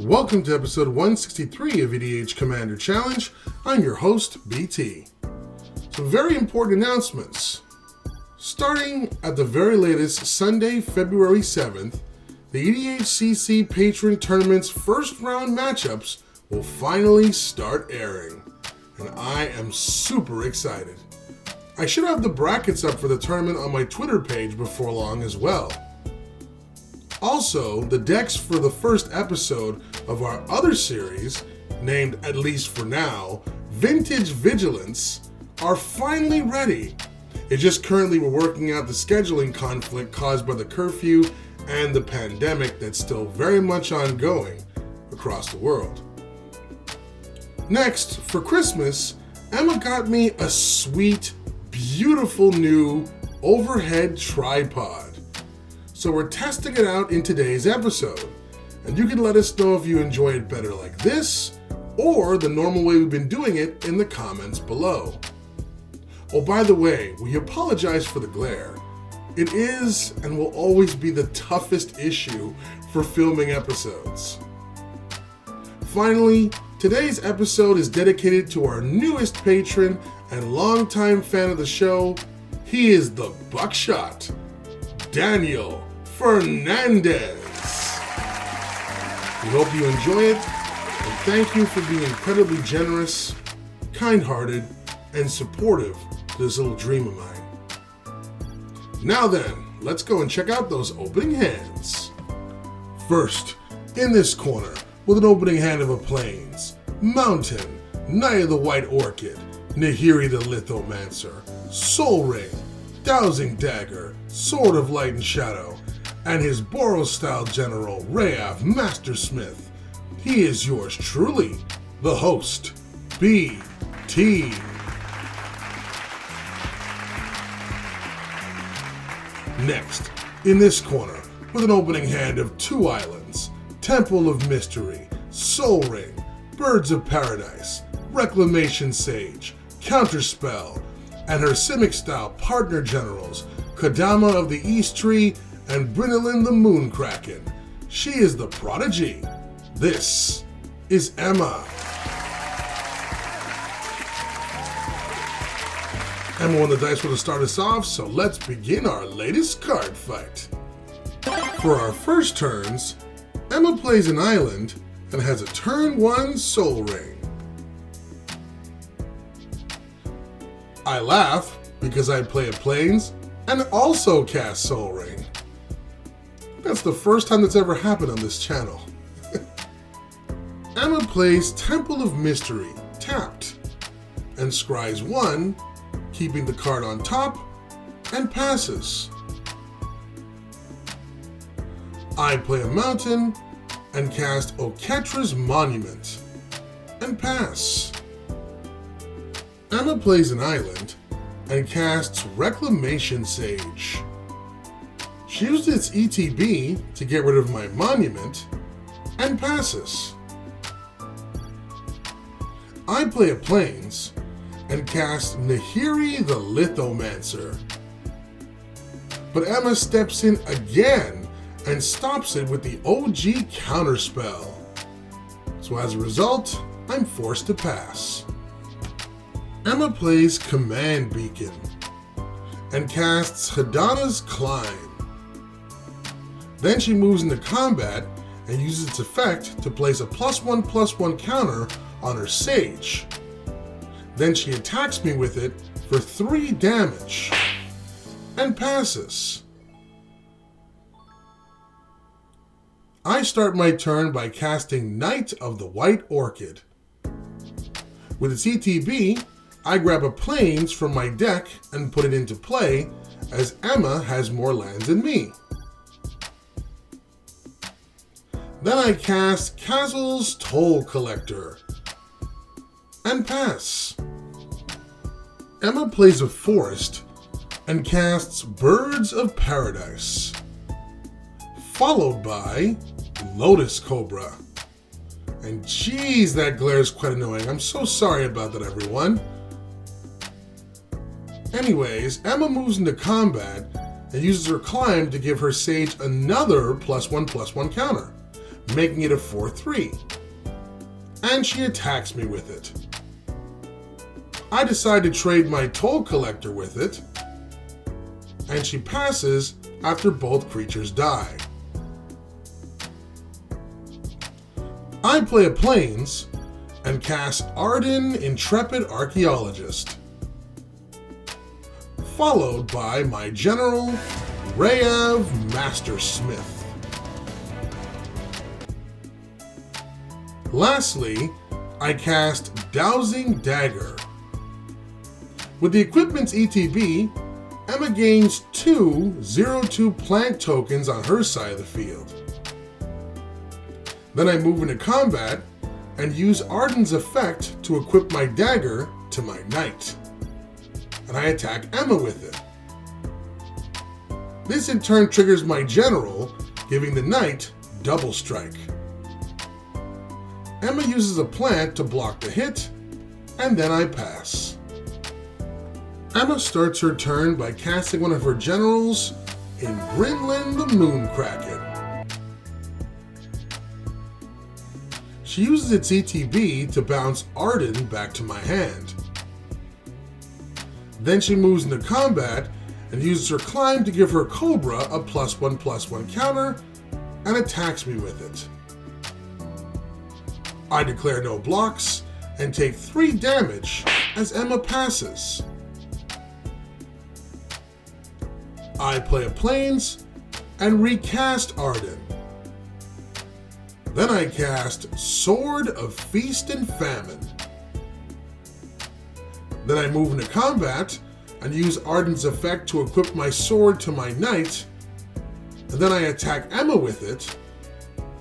Welcome to episode 163 of EDH Commander Challenge. I'm your host, BT. Some very important announcements. Starting at the very latest Sunday, February 7th, the EDHCC Patron Tournament's first round matchups will finally start airing, and I am super excited. I should have the brackets up for the tournament on my Twitter page before long as well. Also, the decks for the first episode of our other series, named, at least for now, Vintage Vigilance, are finally ready. It's just currently we're working out the scheduling conflict caused by the curfew and the pandemic that's still very much ongoing across the world. Next, for Christmas, Emma got me a sweet, beautiful new overhead tripod. So we're testing it out in today's episode, and you can let us know if you enjoy it better like this, or the normal way we've been doing it in the comments below. Oh, by the way, we apologize for the glare. It is and will always be the toughest issue for filming episodes. Finally, today's episode is dedicated to our newest patron and longtime fan of the show. He is the Buckshot, Daniel Fernandez. We hope you enjoy it, and thank you for being incredibly generous, kind-hearted, and supportive to this little dream of mine. Now then, let's go and check out those opening hands. First, in this corner, with an opening hand of a Plains, Mountain, Knight of the White Orchid, Nahiri the Lithomancer, Soul Ring, Dowsing Dagger, Sword of Light and Shadow, and his Boros-style general, Reyav Mastersmith. He is yours truly, the host, BT. Next, in this corner, with an opening hand of two islands, Temple of Mystery, Soul Ring, Birds of Paradise, Reclamation Sage, Counterspell, and her Simic-style partner generals, Kodama of the East Tree and Brinelin the Moon Kraken. She is the Prodigy. This is Emma. Emma won the dice roll to start us off, so let's begin our latest card fight. For our first turns, Emma plays an island and has a turn 1 Soul Ring. I laugh because I play a Plains and also cast Soul Ring. That's the first time that's ever happened on this channel. Emma plays Temple of Mystery, tapped, and scries 1, keeping the card on top, and passes. I play a mountain and cast Oketra's Monument, and pass. Emma plays an island and casts Reclamation Sage. She used its ETB to get rid of my monument, and passes. I play a Plains and cast Nahiri the Lithomancer. But Emma steps in again and stops it with the OG Counterspell. So as a result, I'm forced to pass. Emma plays Command Beacon and casts Hadana's Climb. Then she moves into combat and uses its effect to place a +1/+1 counter on her Sage. Then she attacks me with it for 3 damage and passes. I start my turn by casting Knight of the White Orchid. With its ETB, I grab a Plains from my deck and put it into play, as Emma has more lands than me. Then I cast Kazel's Toll Collector and pass. Emma plays a forest and casts Birds of Paradise, followed by Lotus Cobra. And geez, that glare is quite annoying. I'm so sorry about that, everyone. Anyways, Emma moves into combat and uses her climb to give her Sage another +1/+1 counter. making it a 4/3. And she attacks me with it. I decide to trade my Toll Collector with it, and she passes after both creatures die. I play a Plains and cast Arden Intrepid Archaeologist, followed by my General, Reyav Mastersmith. Lastly, I cast Dowsing Dagger. With the equipment's ETB, Emma gains 2 0/2 plant tokens on her side of the field. Then I move into combat and use Arden's effect to equip my dagger to my knight. And I attack Emma with it. This in turn triggers my general, giving the knight double strike. Emma uses a plant to block the hit, and then I pass. Emma starts her turn by casting one of her generals in Brinelin the Moon Kraken. She uses its ETB to bounce Arden back to my hand. Then she moves into combat and uses her climb to give her Cobra a +1/+1 counter and attacks me with it. I declare no blocks and take 3 damage as Emma passes. I play a Plains and recast Arden. Then I cast Sword of Feast and Famine. Then I move into combat and use Arden's effect to equip my sword to my knight, and then I attack Emma with it,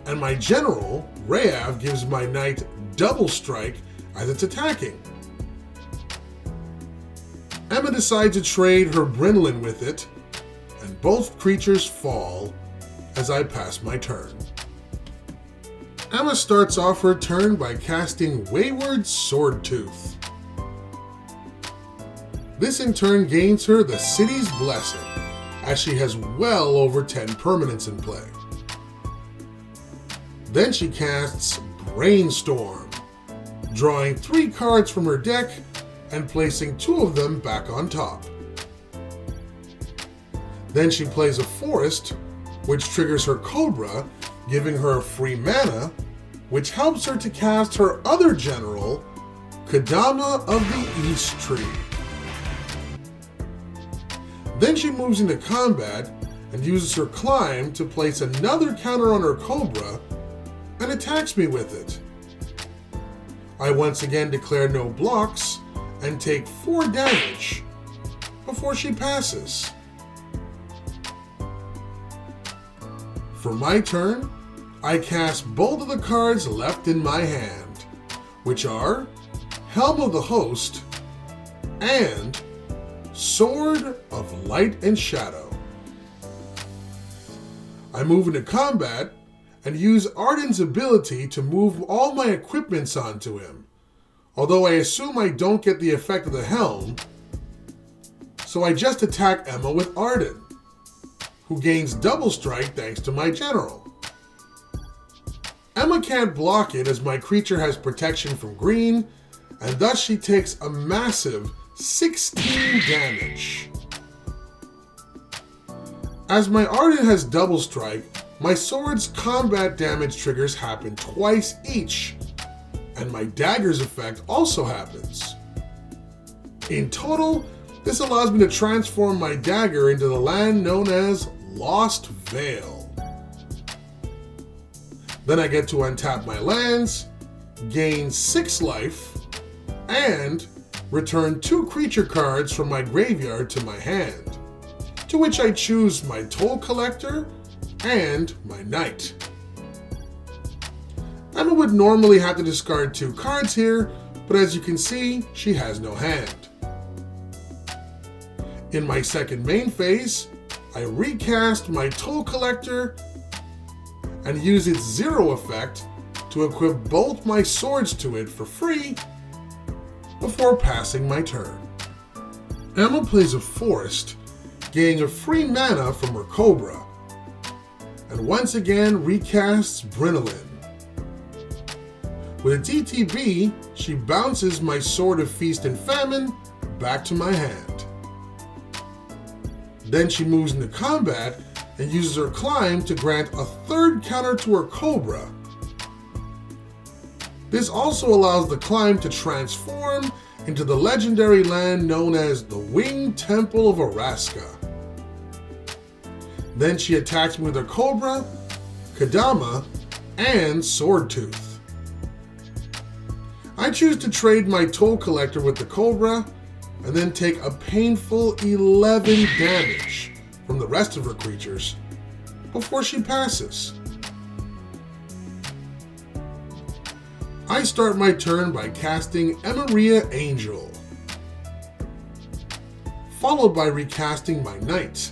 and my general, Reyav, gives my knight double strike as it's attacking. Emma decides to trade her Brinelin with it, and both creatures fall as I pass my turn. Emma starts off her turn by casting Wayward Swordtooth. This in turn gains her the City's Blessing, as she has well over 10 permanents in play. Then she casts Brainstorm, drawing 3 cards from her deck and placing 2 of them back on top. Then she plays a Forest, which triggers her Cobra, giving her a free mana, which helps her to cast her other general, Kodama of the East tree. Then she moves into combat and uses her climb to place another counter on her Cobra and attacks me with it. I once again declare no blocks and take 4 damage before she passes. For my turn, I cast both of the cards left in my hand, which are Helm of the Host and Sword of Light and Shadow. I move into combat and use Arden's ability to move all my equipments onto him, although I assume I don't get the effect of the helm, so I just attack Emma with Arden, who gains double strike thanks to my general. Emma can't block it as my creature has protection from green, and thus she takes a massive 16 damage. As my Arden has double strike, my sword's combat damage triggers happen twice each, and my dagger's effect also happens. In total, this allows me to transform my dagger into the land known as Lost Vale. Then I get to untap my lands, gain 6 life, and return 2 creature cards from my graveyard to my hand, to which I choose my Toll Collector and my Knight. Emma would normally have to discard 2 cards here, but as you can see, she has no hand. In my second main phase, I recast my Toll Collector and use its 0 effect to equip both my swords to it for free before passing my turn. Emma plays a Forest, gaining a free mana from her Cobra, and once again recasts Brinelin. With its ETB, she bounces my Sword of Feast and Famine back to my hand. Then she moves into combat and uses her climb to grant a third counter to her Cobra. This also allows the climb to transform into the legendary land known as the Winged Temple of Araska. Then she attacks me with her Cobra, Kodama, and Sword Tooth. I choose to trade my Toll Collector with the Cobra, and then take a painful 11 damage from the rest of her creatures before she passes. I start my turn by casting Emeria Angel, followed by recasting my Knight.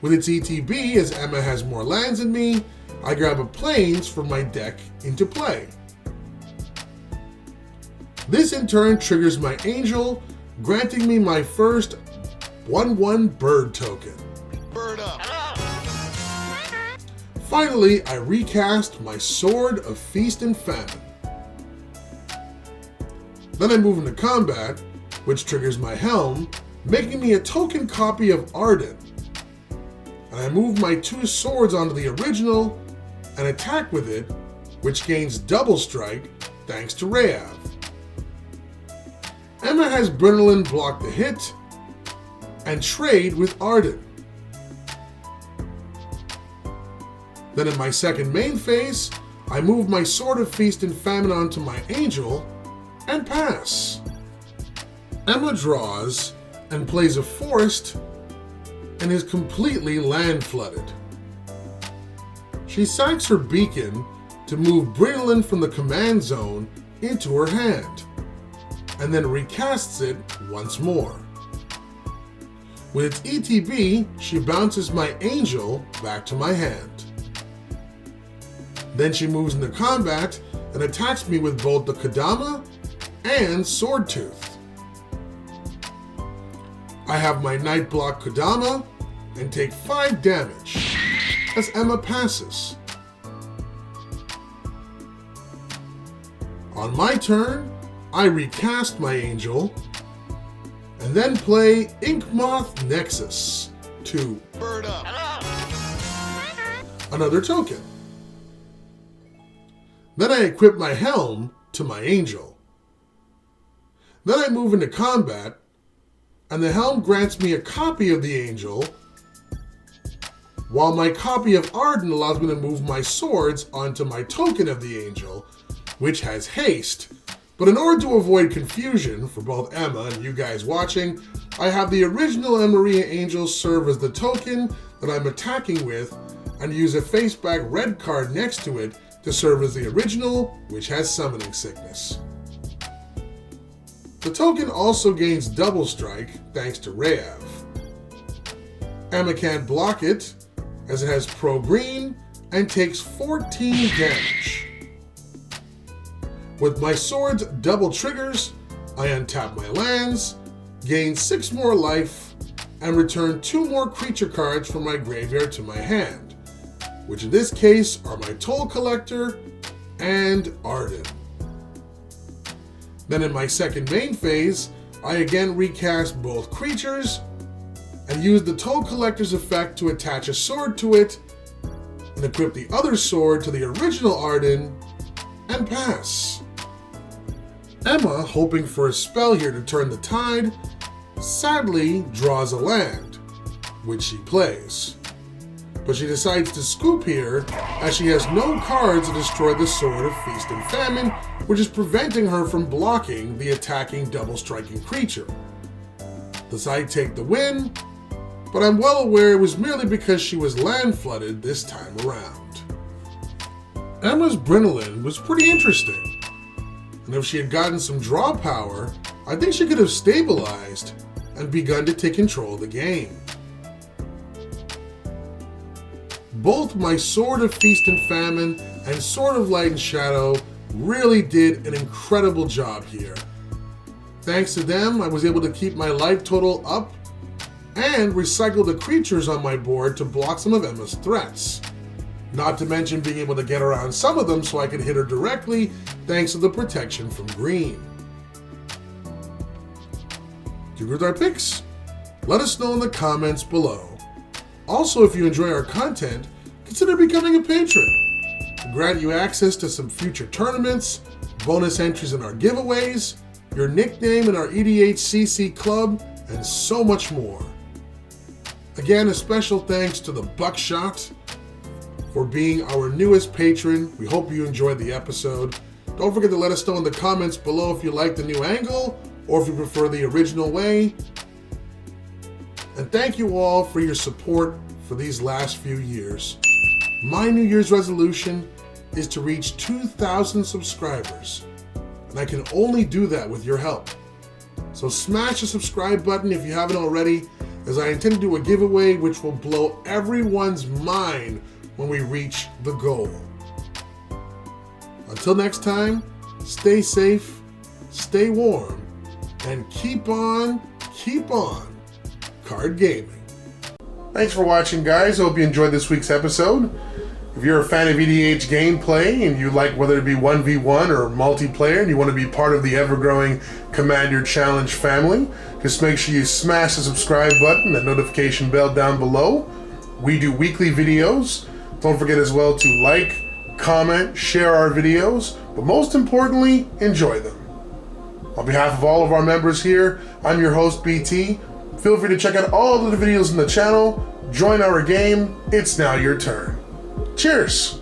With its ETB, as Emma has more lands than me, I grab a Plains from my deck into play. This in turn triggers my Angel, granting me my first 1/1 bird token. Bird up. Finally, I recast my Sword of Feast and Famine. Then I move into combat, which triggers my Helm, making me a token copy of Arden. And I move my 2 swords onto the original and attack with it, which gains double strike thanks to Reyav. Emma has Brinelin block the hit and trade with Arden. Then in my second main phase, I move my Sword of Feast and Famine onto my Angel and pass. Emma draws and plays a Forest and is completely land flooded. She sacks her Beacon to move Brinelin from the command zone into her hand, and then recasts it once more. With its ETB, she bounces my Angel back to my hand. Then she moves into combat and attacks me with both the Kodama and Sword Tooth. I have my Knight block Kodama and take 5 damage as Emma passes. On my turn, I recast my Angel and then play Inkmoth Nexus to Bird up. another token. Then I equip my Helm to my Angel. Then I move into combat, and the Helm grants me a copy of the Angel, while my copy of Arden allows me to move my swords onto my token of the Angel, which has haste. But in order to avoid confusion for both Emma and you guys watching, I have the original Emeria Angel serve as the token that I'm attacking with, and use a faceback red card next to it to serve as the original, which has Summoning Sickness. The token also gains double strike thanks to Reyav. Emma can't block it, as it has Pro Green and takes 14 damage. With my sword's double triggers, I untap my lands, gain 6 more life, and return 2 more creature cards from my graveyard to my hand, which in this case are my Toll Collector and Arden. Then in my second main phase, I again recast both creatures and use the Toll Collector's effect to attach a sword to it and equip the other sword to the original Arden and pass. Emma, hoping for a spell here to turn the tide, sadly draws a land, which she plays. But she decides to scoop here as she has no cards to destroy the Sword of Feast and Famine, which is preventing her from blocking the attacking double-striking creature. Thus I take the win, but I'm well aware it was merely because she was land-flooded this time around. Emma's Brinelin was pretty interesting, and if she had gotten some draw power, I think she could have stabilized and begun to take control of the game. Both my Sword of Feast and Famine and Sword of Light and Shadow really did an incredible job here. Thanks to them, I was able to keep my life total up and recycle the creatures on my board to block some of Emma's threats. Not to mention being able to get around some of them so I can hit her directly thanks to the protection from green. Do you agree with our picks? Let us know in the comments below. Also, if you enjoy our content, consider becoming a patron. We'll grant you access to some future tournaments, bonus entries in our giveaways, your nickname in our EDHCC club, and so much more. Again, a special thanks to the Buckshot for being our newest patron. We hope you enjoyed the episode. Don't forget to let us know in the comments below if you like the new angle or if you prefer the original way. And thank you all for your support for these last few years. My New Year's resolution is to reach 2,000 subscribers, and I can only do that with your help. So smash the subscribe button if you haven't already, as I intend to do a giveaway which will blow everyone's mind when we reach the goal. Until next time, stay safe, stay warm, and keep on card gaming. Thanks for watching, guys. Hope you enjoyed this week's episode. If you're a fan of EDH gameplay and you like whether it be 1v1 or multiplayer and you want to be part of the ever-growing Command Your Challenge family, just make sure you smash the subscribe button and notification bell down below. We do weekly videos. Don't forget as well to like, comment, share our videos, but most importantly, enjoy them. On behalf of all of our members here, I'm your host, BT. Feel free to check out all of the videos in the channel, join our game, it's now your turn. Cheers!